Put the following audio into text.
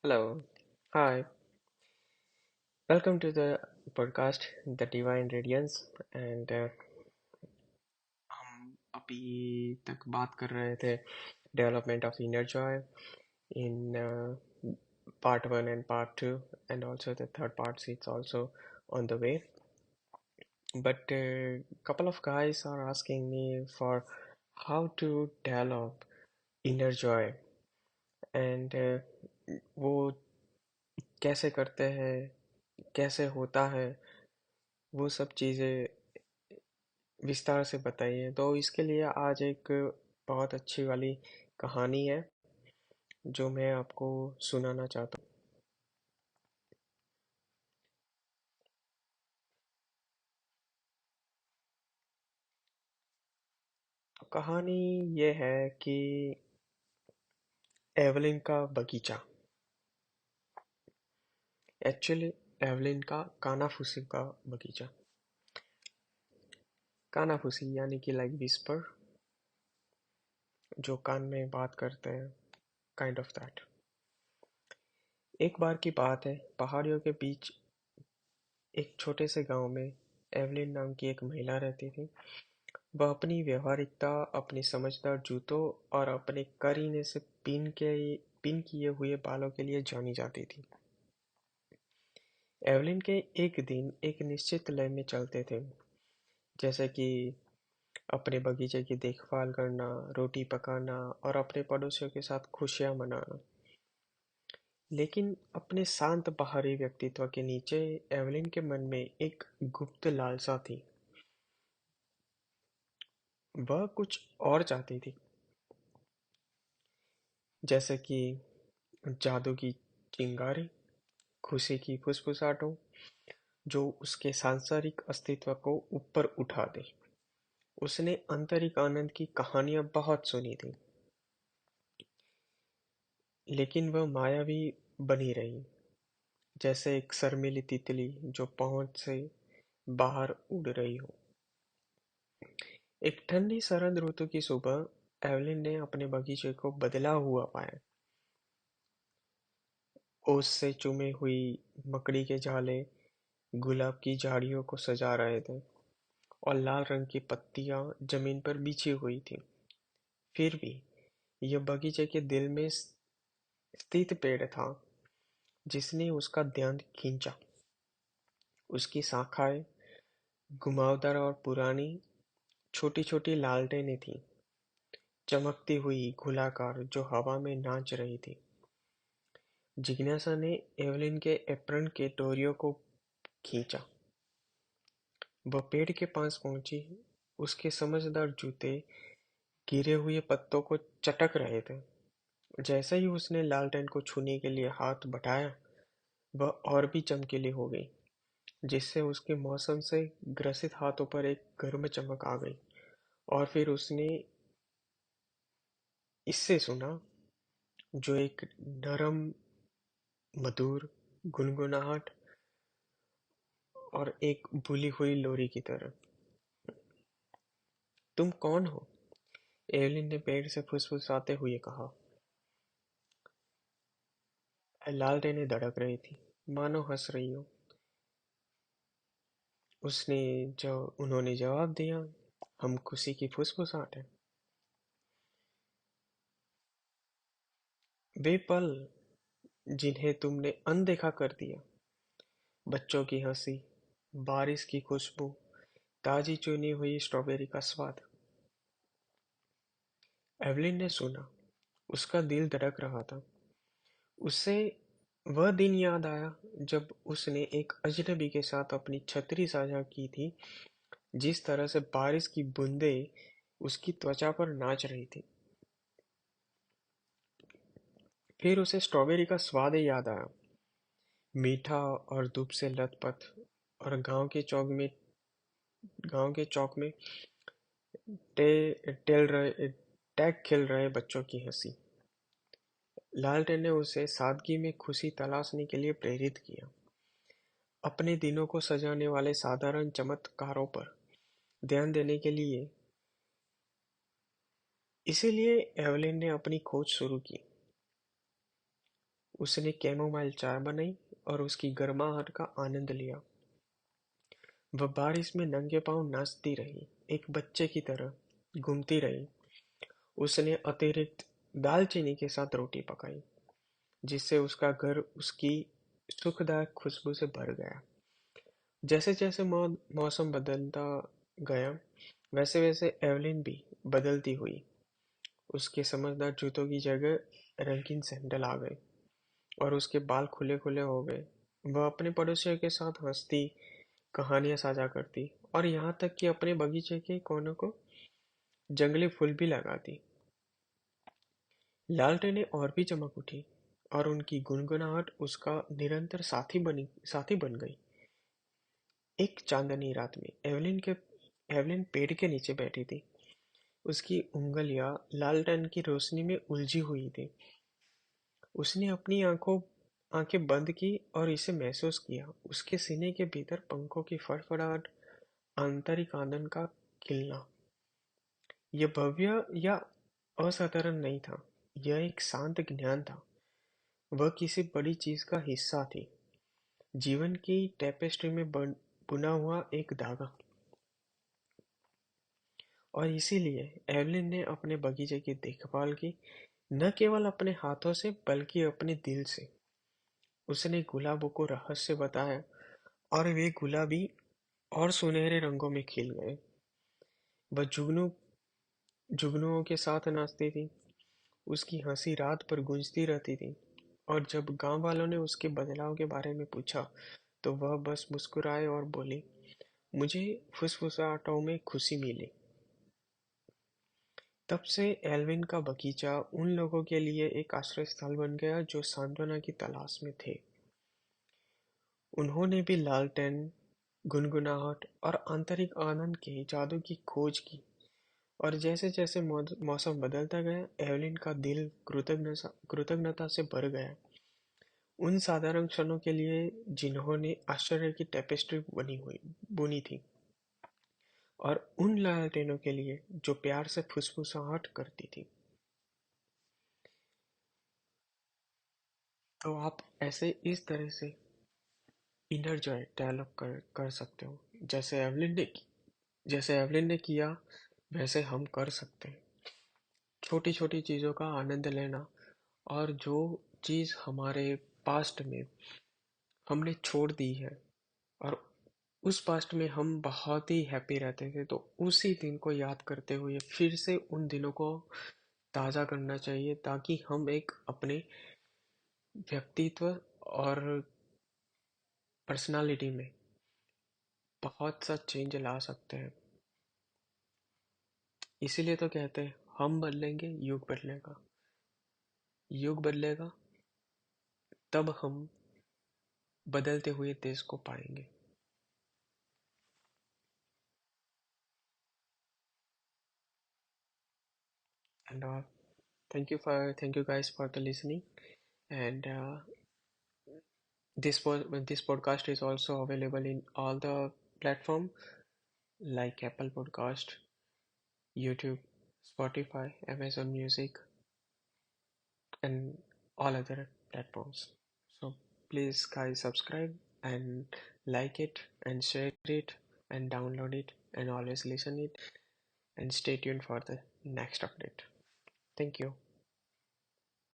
Hello. Hi. Welcome to the podcast The Divine Radiance and हम अभी तक बात कर रहे थे development of inner Joy in part 1 and part 2, and also the third part is also on the way, but a couple of guys are asking me for how to develop inner joy and वो कैसे करते हैं, कैसे होता है, वो सब चीज़ें विस्तार से बताइए। तो इसके लिए आज एक बहुत अच्छी वाली कहानी है जो मैं आपको सुनाना चाहता हूँ। तो कहानी ये है कि एवलिन का बगीचा, एक्चुअली एवलिन का कानाफूसी का बगीचा। कानाफूसी यानी कि लाइक विस्पर, जो कान में बात करते हैं, काइंड ऑफ दैट। एक बार की बात है, पहाड़ियों के बीच एक छोटे से गांव में एवलिन नाम की एक महिला रहती थी। वह अपनी व्यावहारिकता, अपने समझदार जूतों और अपने करीने से पिन किए हुए बालों के लिए जानी जाती थी। एवलिन के एक दिन एक निश्चित लय में चलते थे, जैसे कि अपने बगीचे की देखभाल करना, रोटी पकाना और अपने पड़ोसियों के साथ खुशियां मनाना। लेकिन अपने शांत बाहरी व्यक्तित्व के नीचे एवलिन के मन में एक गुप्त लालसा थी। वह कुछ और चाहती थी, जैसे कि जादू की चिंगारी, खुशी की फुसफुसाहटों जो उसके सांसारिक अस्तित्व को ऊपर उठा दे। उसने आंतरिक आनंद की कहानियां बहुत सुनी थी, लेकिन वह मायावी बनी रही, जैसे एक शर्मीली तितली जो पहुंच से बाहर उड़ रही हो। एक ठंडी शरद ऋतु की सुबह एवलिन ने अपने बगीचे को बदला हुआ पाया। ओस से चुमे हुई मकड़ी के जाले गुलाब की झाड़ियों को सजा रहे थे और लाल रंग की पत्तियां जमीन पर बिछी हुई थी। फिर भी यह बगीचे के दिल में स्थित पेड़ था जिसने उसका ध्यान खींचा। उसकी शाखाएं घुमावदार और पुरानी, छोटी-छोटी लालटेनें थीं, चमकती हुई गोलाकार जो हवा में नाच रही थी। जिज्ञासा ने एवलिन के एप्रन के डोरियों को खींचा। वह पेड़ के पास पहुंची। उसके समझदार जूते गिरे हुए पत्तों को चटक रहे थे। जैसे ही उसने लालटेन को छूने के लिए हाथ बढ़ाया, वह और भी चमकीली हो गई, जिससे उसके मौसम से ग्रसित हाथों पर एक गर्म चमक आ गई। और फिर उसने इससे सुना, जो एक नरम, मधुर गुनगुनाहट और एक भूली हुई लोरी की तरह। तुम कौन हो? एवलिन ने पेड़ से फुसफुसाते हुए कहा। लालटेनें धड़क रही थी, मानो हंस रही हो। उसने जो उन्होंने जवाब दिया, हम खुशी की फुसफुसाहट हैं। वे पल जिन्हें तुमने अनदेखा कर दिया, बच्चों की हंसी, बारिश की खुशबू, ताजी चुनी हुई स्ट्रॉबेरी का स्वाद। एवलिन ने सुना, उसका दिल धड़क रहा था। उसे वह दिन याद आया जब उसने एक अजनबी के साथ अपनी छतरी साझा की थी, जिस तरह से बारिश की बूंदें उसकी त्वचा पर नाच रही थी। फिर उसे स्ट्रॉबेरी का स्वाद ही याद आया, मीठा और धूप से लथपथ, और गांव के चौक में टेल रहे टैग खेल रहे बच्चों की हंसी। लालटेन ने उसे सादगी में खुशी तलाशने के लिए प्रेरित किया, अपने दिनों को सजाने वाले साधारण चमत्कारों पर ध्यान देने के लिए। इसीलिए एवलिन ने अपनी खोज शुरू की। उसने कैमोमाइल चाय बनाई और उसकी गर्माहट का आनंद लिया। वह बारिश में नंगे पांव नाचती रही, एक बच्चे की तरह घूमती रही। उसने अतिरिक्त दालचीनी के साथ रोटी पकाई, जिससे उसका घर उसकी सुखदायक खुशबू से भर गया। जैसे जैसे मौसम बदलता गया, वैसे वैसे एवलिन भी बदलती हुई। उसके समझदार जूतों की जगह रंगीन सैंडल आ गए और उसके बाल खुले खुले हो गए। वह अपने पड़ोसियों के साथ हंसती, कहानियां साझा करती और यहाँ तक कि अपने बगीचे के कोनों को जंगली फूल भी लगाती। लालटेनें और भी चमक उठी और उनकी गुनगुनाहट उसका निरंतर साथी बन गई। एक चांदनी रात में एवलिन पेड़ के नीचे बैठी थी। उसकी उंगलियां लालटेन की रोशनी में उलझी हुई थी। उसने अपनी आंखें बंद की और इसे महसूस किया, उसके सीने के भीतर पंखों की फड़फड़ाहट, आंतरिक आनंद का खिलना। यह भव्य या असाधारण नहीं था, यह एक शांत ज्ञान था। वह किसी बड़ी चीज का हिस्सा थी, जीवन की टेपेस्ट्री में बुना हुआ एक धागा। और इसीलिए एवलिन ने अपने बगीचे की देखभाल की, न केवल अपने हाथों से बल्कि अपने दिल से। उसने गुलाबों को रहस्य बताया और वे गुलाबी और सुनहरे रंगों में खिल गए। वह जुगनुओं के साथ नाचती थी, उसकी हंसी रात भर गूंजती रहती थी। और जब गांव वालों ने उसके बदलाव के बारे में पूछा, तो वह बस मुस्कुराए और बोली, मुझे फुसफुसाहटों में खुशी मिली। तब से एल्विन का बगीचा उन लोगों के लिए एक आश्रय स्थल बन गया जो सांत्वना की तलाश में थे। उन्होंने भी लालटेन, गुनगुनाहट और आंतरिक आनंद के जादू की खोज की। और जैसे जैसे मौसम बदलता गया, एवलिन का दिल कृतज्ञता से भर गया, उन साधारण क्षणों के लिए जिन्होंने आश्चर्य की टेपेस्ट्री बुनी थी, और उन लालटेनों के लिए जो प्यार से फुसफुसाहट करती थी। तो आप ऐसे इस तरह से इनर जॉय डेवलप कर सकते हो, जैसे एवलिन ने किया, वैसे हम कर सकते हैं। छोटी छोटी चीज़ों का आनंद लेना, और जो चीज़ हमारे पास्ट में हमने छोड़ दी है, और उस पास्ट में हम बहुत ही हैप्पी रहते थे, तो उसी दिन को याद करते हुए फिर से उन दिनों को ताज़ा करना चाहिए, ताकि हम एक अपने व्यक्तित्व और पर्सनालिटी में बहुत सा चेंज ला सकते हैं। इसीलिए तो कहते हैं, हम बदलेंगे युग बदलेगा। युग बदलेगा तब हम बदलते हुए देश को पाएंगे। And thank you guys for the listening. And this podcast is also available in all the platform like Apple Podcast, YouTube, Spotify, Amazon Music, and all other platforms. So please guys subscribe and like it and share it and download it and always listen it, and stay tuned for the next update. Thank you.